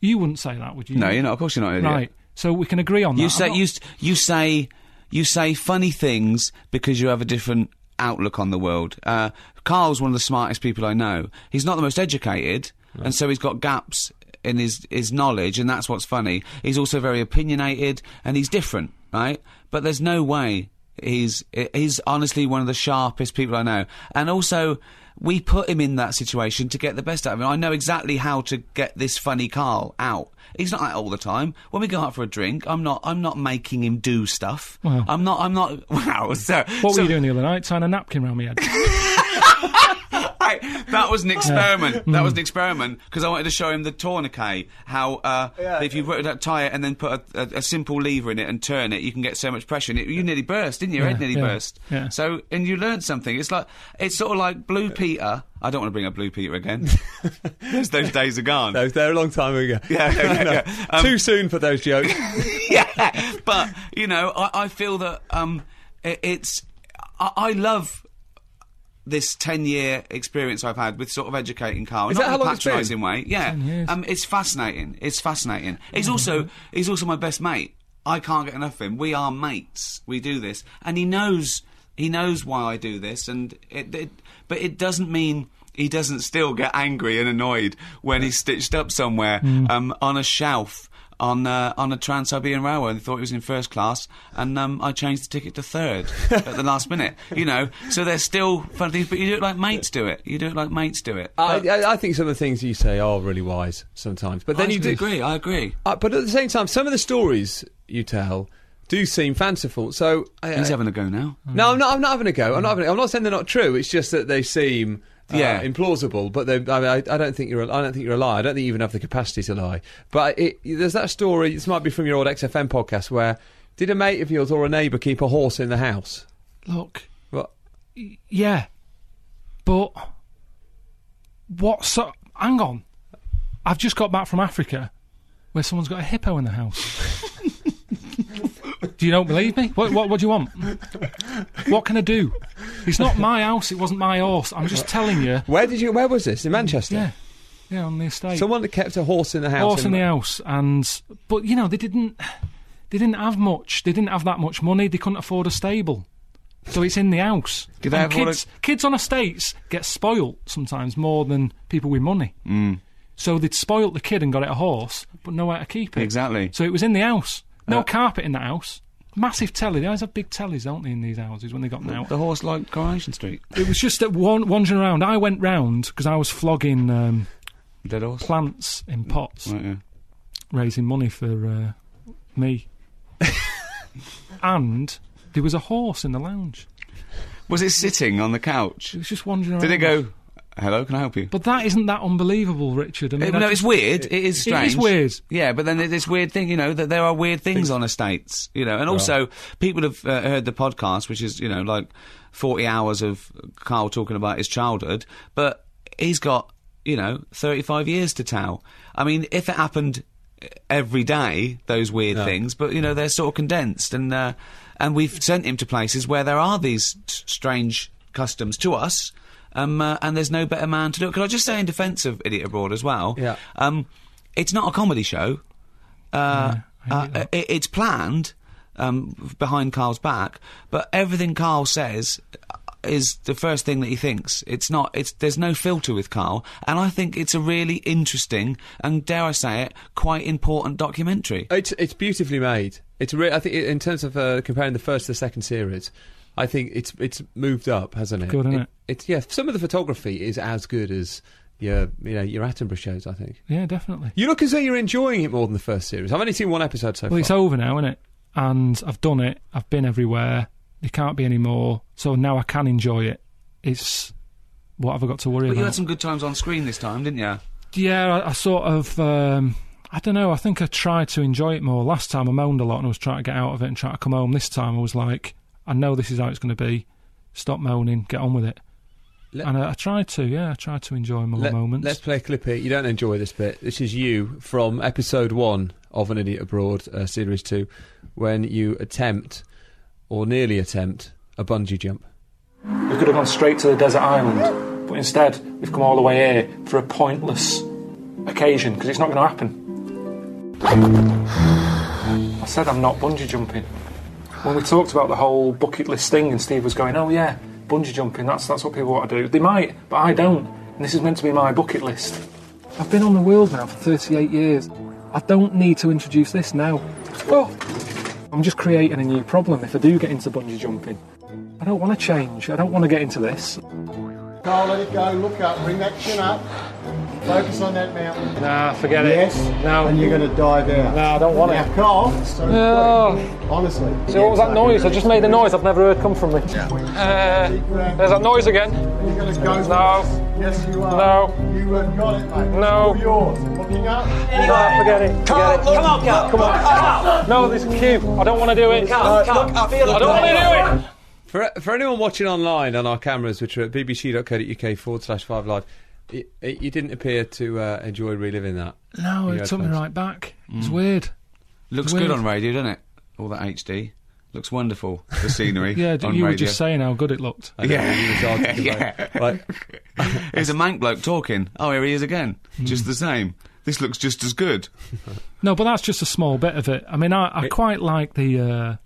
You wouldn't say that, would you? No, you're not. Of course you're not an idiot. Right. So we can agree on that. You say funny things because you have a different outlook on the world. Carl's one of the smartest people I know. He's not the most educated, and so he's got gaps in his knowledge, and that's what's funny. He's also very opinionated, and he's different, right? But there's no way he's honestly one of the sharpest people I know. And also, we put him in that situation to get the best out of him. I know exactly how to get this funny Carl out. He's not like all the time. When we go out for a drink, I'm not making him do stuff. Wow. I'm not. Wow. What were you doing the other night? Tying a napkin around my head. That was an experiment. That was an experiment because I wanted to show him the tourniquet. How if you tie it and then put a simple lever in it and turn it, you can get so much pressure. And you nearly burst, didn't you? Your head nearly burst. Yeah. So, and you learned something. It's sort of like Blue Peter. I don't want to bring up Blue Peter again. Those days are gone. They're a long time ago. Yeah. Too soon for those jokes. Yeah, but you know, I feel that I love this 10-year experience I've had with sort of educating Carl. Is not that how in a long it's been? patronising way. Yeah. 10 years. It's fascinating. He's also my best mate. I can't get enough of him. We are mates. We do this, and he knows why I do this, and but it doesn't mean he doesn't still get angry and annoyed when he's stitched up somewhere on a shelf on a Trans-Siberian Railway and thought he was in first class, and I changed the ticket to third at the last minute. You know, so there's still fun things, but you do it like mates do it. I think some of the things you say are really wise sometimes, but then I agree. But at the same time, some of the stories you tell do seem fanciful. So he's having a go now. No, I'm not having a go. I'm not saying they're not true. It's just that they seem implausible. But I don't think you're a liar. I don't think you even have the capacity to lie. But there's that story. This might be from your old XFM podcast. Where did a mate of yours or a neighbour keep a horse in the house? Look. What? Yeah, but hang on. I've just got back from Africa, where someone's got a hippo in the house. Do you don't believe me? What do you want? What can I do? It's not my house. It wasn't my horse. I'm just telling you. Where was this? In Manchester? Yeah, on the estate. Someone that kept a horse in the house. Horse in the house, but you know they didn't have much. They didn't have that much money. They couldn't afford a stable, so it's in the house. Kids on estates get spoilt sometimes more than people with money. So they'd spoilt the kid and got it a horse, but nowhere to keep it. Exactly. So it was in the house. No carpet in the house. Massive telly. They always have big tellies, don't they, in these houses when they got them out. The horse like Coronation Street. It was just that wandering around. I went round because I was flogging dead horse plants in pots, right, yeah. Raising money for me. And there was a horse in the lounge. Was it sitting on the couch? It was just wandering around. Did it go, hello, can I help you? But that isn't that unbelievable, Richard. I mean, it's weird. It is strange. It is weird. Yeah, but then there's this weird thing, you know, that there are weird things on estates, you know. And also, people have heard the podcast, which is, you know, like 40 hours of Carl talking about his childhood, but he's got, you know, 35 years to tell. I mean, if it happened every day, those weird things, but, you know, they're sort of condensed, and we've sent him to places where there are these strange customs to us. And there's no better man to do it. Could I just say in defence of Idiot Abroad as well? Yeah. It's not a comedy show. It's planned behind Carl's back, but everything Carl says is the first thing that he thinks. There's no filter with Carl, and I think it's a really interesting and, dare I say it, quite important documentary. It's beautifully made. I think in terms of comparing the first to the second series, I think it's moved up, hasn't it? Good, isn't it? Some of the photography is as good as your Attenborough shows, I think. Yeah, definitely. You look as though you're enjoying it more than the first series. I've only seen one episode so far. Well, it's over now, isn't it? And I've done it. I've been everywhere. There can't be any more. So now I can enjoy it. It's what have I got to worry about? But you had some good times on screen this time, didn't you? Yeah, I sort of. I don't know. I think I tried to enjoy it more. Last time I moaned a lot and I was trying to get out of it and try to come home. This time I was like, I know this is how it's going to be. Stop moaning, get on with it. And I tried to enjoy my moments. Let's play a clip here. You don't enjoy this bit. This is you from episode 1 of An Idiot Abroad, series 2, when you attempt, or nearly attempt, a bungee jump. We could have gone straight to the desert island, but instead we've come all the way here for a pointless occasion, because it's not going to happen. I said I'm not bungee jumping. When we talked about the whole bucket list thing and Steve was going, oh yeah, bungee jumping, that's what people want to do. They might, but I don't. And this is meant to be my bucket list. I've been on the world now for 38 years. I don't need to introduce this now. Oh, I'm just creating a new problem if I do get into bungee jumping. I don't want to change. I don't want to get into this. Carl, let it go. Look up. Bring that chin up. Focus on that mountain. Nah, forget it. Yes. No. And you're going to dive out. No, I don't want now, it. Carl. So honestly. So what was that noise? I just made a noise I've never heard come from me. There's that noise again. You're going to go. No. Yes, you are. No. You have got it, mate. No. It's all yours. Looking up. No, forget it. Forget it. Come on, Carl. Come on. No, this is cute. I don't want to do it. Carl, I don't want to do it. For anyone watching online on our cameras, which are at bbc.co.uk/5live, you didn't appear to enjoy reliving that. No, it took me right back. It's weird. Looks good on radio, doesn't it? All that HD. Looks wonderful, the scenery. Yeah, on you were radio. just saying how good it looked. Yeah. Like, Here's a mank bloke talking. Oh, here he is again. Just the same. This looks just as good. No, but that's just a small bit of it. I mean, I quite like the,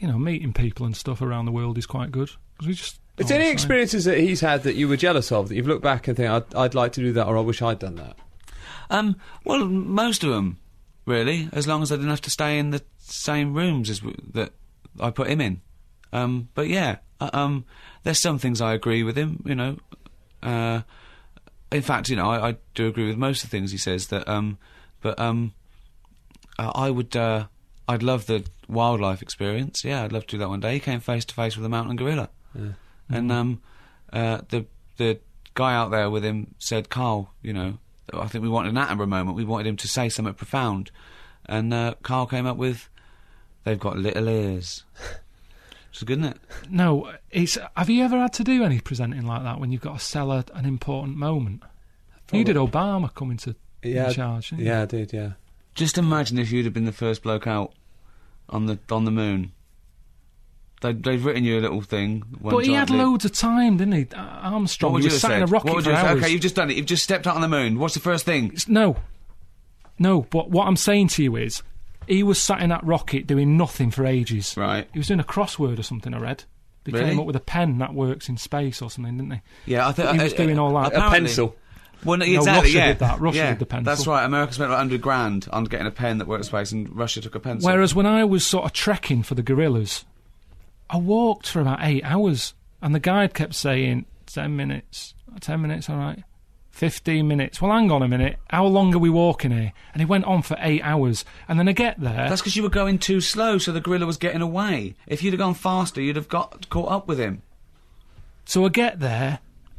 meeting people and stuff around the world is quite good. 'Cause we just... Is there any experiences that he's had that you were jealous of, that you've looked back and think, I'd like to do that, or I wish I'd done that? Well, most of them, really, as long as I didn't have to stay in the same rooms as that I put him in. But yeah, there's some things I agree with him, in fact, I do agree with most of the things he says, that, I'd love the wildlife experience. Yeah, I'd love to do that one day. He came face to face with a mountain gorilla. Yeah. And the guy out there with him said, Carl, I think we wanted an Attenborough moment. We wanted him to say something profound. And Carl came up with, they've got little ears. Which is good, isn't it? No, have you ever had to do any presenting like that when you've got to sell an important moment? You did Obama coming to in charge, didn't you? Yeah, I did, yeah. Just imagine if you'd have been the first bloke out on the moon. They'd written you a little thing. But he had loads of time, didn't he? Armstrong. What would you was sat have in a said? rocket What would for you have said? hours. Okay, you've just done it. You've just stepped out on the moon. What's the first thing? No, but what I'm saying to you is, he was sat in that rocket doing nothing for ages. Right. He was doing a crossword or something, I read. They came up with a pen that works in space or something, didn't they? Yeah, I think he was doing all that. A pencil. Well, no, No, exactly, Russia yeah. did that. Russia yeah, did the pencil. That's right. America spent like $100,000 on getting a pen that worked space, and Russia took a pencil. Whereas when I was sort of trekking for the gorillas, I walked for about 8 hours, and the guide kept saying 10 minutes, all right, 15 minutes. Well, hang on a minute, how long are we walking here? And he went on for 8 hours, and then I get there. That's because you were going too slow, so the gorilla was getting away. If you'd have gone faster, you'd have got caught up with him. So I get there,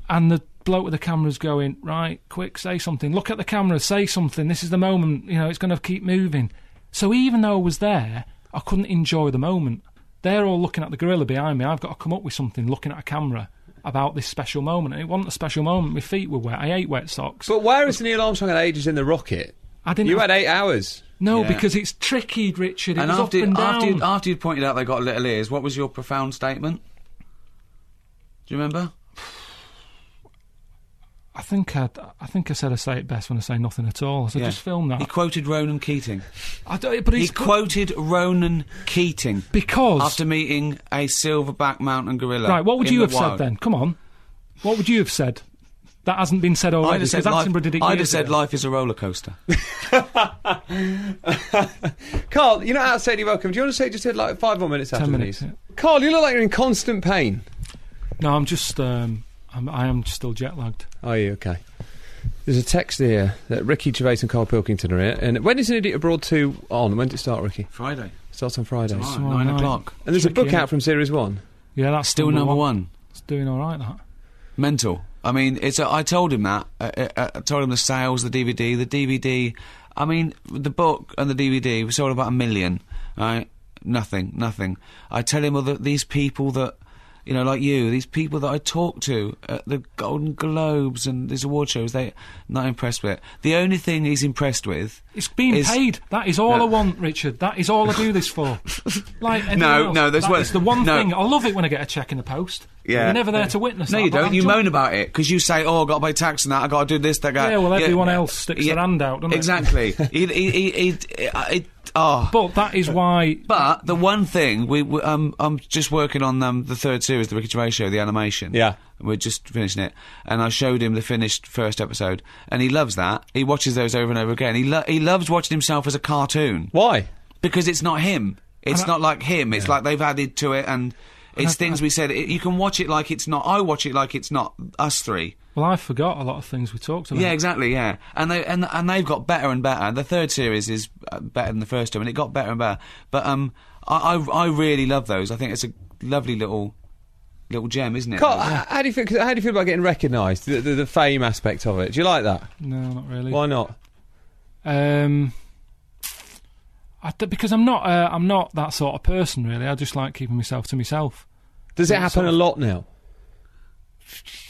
and the bloke with the camera's going, right, quick, say something. Look at the camera, say something. This is the moment, it's going to keep moving. So even though I was there, I couldn't enjoy the moment. They're all looking at the gorilla behind me. I've got to come up with something, looking at a camera, about this special moment. And it wasn't a special moment. My feet were wet. I ate wet socks. But whereas Neil Armstrong had ages in the rocket, you had 8 hours. No, Yeah. because it's tricky, Richard. It was after, up and down. after you'd pointed out they got little ears, what was your profound statement? Do you remember? I think I said I say it best when I say nothing at all. So just film that. He quoted Ronan Keating. He quoted Ronan Keating because after meeting a silverback mountain gorilla. Right, what would in you the have wild. said then? Come on. What would you have said? That hasn't been said already. I'd have said, life is a roller coaster. Carl, you're not outstanding welcome. Do you want to say just hit like 5 more minutes after 10 minutes. these? Yeah. Carl, you look like you're in constant pain. No, I'm just. I am still jet lagged. Are you? Okay. There's a text here that Ricky Gervais and Carl Pilkington are here. And when is An Idiot Abroad 2 on? When did it start, Ricky? Friday. Starts on Friday. Tomorrow, 9 o'clock. And there's a book Tricky, out from Series 1. Yeah, that's Still number one. It's doing all right. That. Mental. I mean, I told him that. I told him the sales, the DVD. The DVD, I mean, the book and the DVD, we sold about 1 million, right? Nothing. I tell him these people that you know, like you, these people that I talk to at the Golden Globes and these award shows, they're not impressed with it. The only thing he's impressed with... It's being paid. That is all I want, Richard. That is all I do this for. Like it's the one thing. I love it when I get a cheque in the post. Yeah. You're never there to witness that. No, you don't. You moan about it, because you say, oh, I've got to pay tax and that, I've got to do this, that, Yeah, well, everyone else sticks their hand out, doesn't exactly. But that is why... But the one thing, I'm just working on the third series, the Ricky Gervais Show, the animation. Yeah. We're just finishing it. And I showed him the finished first episode, and he loves that. He watches those over and over again. He loves watching himself as a cartoon. Why? Because it's not him. It's not like him. It's like they've added to it, and it's things we said. You can watch it like it's not... I watch it like it's not us three. Well, I forgot a lot of things we talked about. Yeah, exactly, yeah. And they've got better and better. The third series is better than the first two, and it got better and better. But I really love those. I think it's a lovely little gem, isn't it? Carl, how do you feel about getting recognised? The fame aspect of it. Do you like that? No, not really. Why not? Because I'm not that sort of person, really. I just like keeping myself to myself. Does it happen a lot now?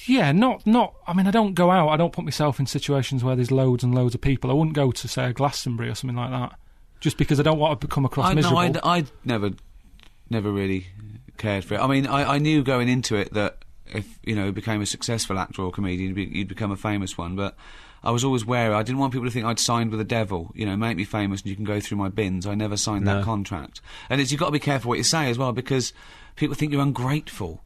Yeah, not. I mean, I don't go out. I don't put myself in situations where there's loads and loads of people. I wouldn't go to, say, a Glastonbury or something like that, just because I don't want to come across miserable. No, I never really cared for it. I mean, I knew going into it that if you became a successful actor or comedian, you'd become a famous one. But I was always wary. I didn't want people to think I'd signed with the devil. Make me famous and you can go through my bins. I never signed that contract. And you've got to be careful what you say as well, because people think you're ungrateful.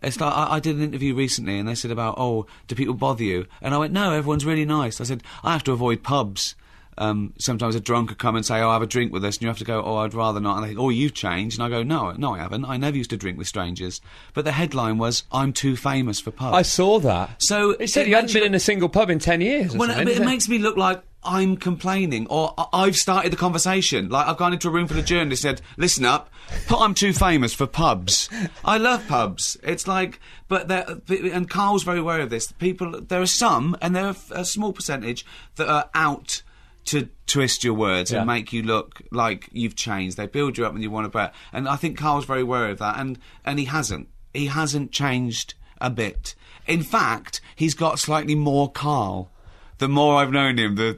It's like, I did an interview recently and they said about, oh, do people bother you? And I went, no, everyone's really nice. I said, I have to avoid pubs. Sometimes a drunk could come and say, oh, have a drink with us, and you have to go, oh, I'd rather not. And they think, oh, you've changed. And I go, no, I haven't. I never used to drink with strangers. But the headline was, I'm too famous for pubs. I saw that. So it said you hadn't been in a single pub in 10 years. Well, it makes me look like I'm complaining, or I've started the conversation. Like, I've gone into a room full of journalists and said, listen up, I'm too famous for pubs. I love pubs. It's like, and Carl's very aware of this. There are some, and there are a small percentage, that are out to twist your words and make you look like you've changed. They build you up and you want to bet. And I think Carl's very aware of that, and he hasn't. He hasn't changed a bit. In fact, he's got slightly more Carl. The more I've known him, I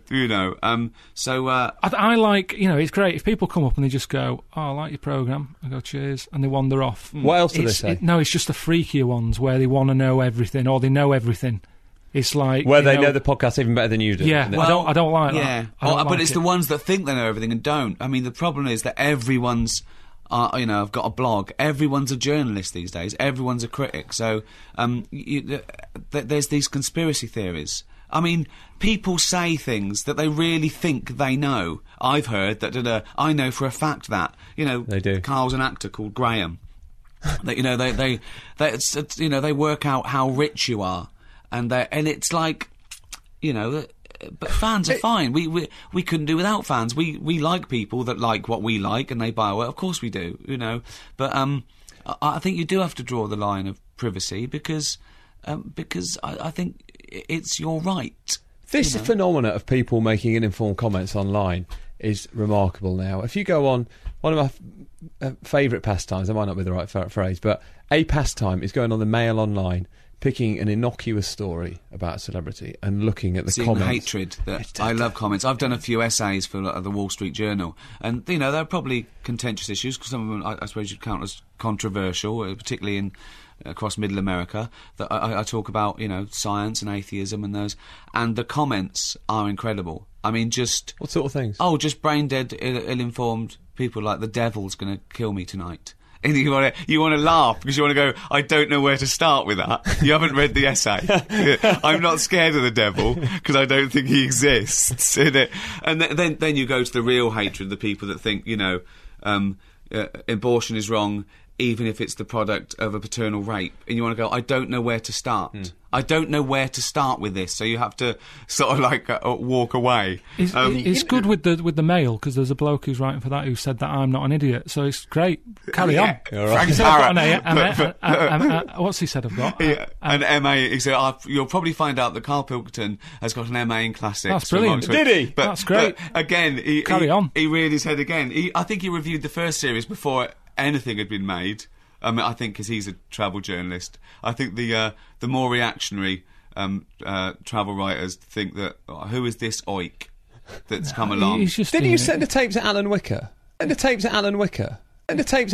like, it's great if people come up and they just go, oh, I like your programme, I go, cheers, and they wander off. What else do they say? No, it's just the freakier ones where they want to know everything, or they know everything. It's like... Where they know the podcast even better than you do. Yeah, I don't like that. But it's the ones that think they know everything and don't. I mean, the problem is that everyone's... I've got a blog. Everyone's a journalist these days. Everyone's a critic. So there's these conspiracy theories. I mean, people say things that they really think they know. I've heard that. I know for a fact that they do. Carl's an actor called Graham. That they work out how rich you are, and it's like, But fans are fine. We couldn't do without fans. We like people that like what we like and they buy our work. Of course we do, But I think you do have to draw the line of privacy because I think it's your right. This phenomena of people making uninformed comments online is remarkable now. If you go on, one of my favourite pastimes, that might not be the right phrase, but a pastime is going on the Mail Online, picking an innocuous story about a celebrity and looking at the comments. The hatred. I love comments. I've done a few essays for the Wall Street Journal, and there are probably contentious issues, because some of them I suppose you'd count as controversial, particularly across Middle America. That I talk about, science and atheism and those, and the comments are incredible. I mean, just what sort of things? Oh, just brain dead, ill-informed people like the devil's going to kill me tonight. And you want to laugh because you want to go, I don't know where to start with that. You haven't read the essay. I'm not scared of the devil because I don't think he exists. And then you go to the real hatred, the people that think, abortion is wrong even if it's the product of a paternal rape. And you want to go, I don't know where to start. I don't know where to start with this. So you have to sort of like walk away. It's good with the Mail, because there's a bloke who's writing for that who said that I'm not an idiot. So it's great. Carry on. Frank Parrott. What's he said I've got? An MA. He said, you'll probably find out that Carl Pilkington has got an MA in classics. That's brilliant. Did he? That's great. But again, carry on. He reared his head again. I think he reviewed the first series before anything had been made. I think because he's a travel journalist. I think the more reactionary travel writers think that who is this oik that's come along? Didn't you send the tapes to Alan Wicker? And the tapes at Alan Wicker? And the tapes at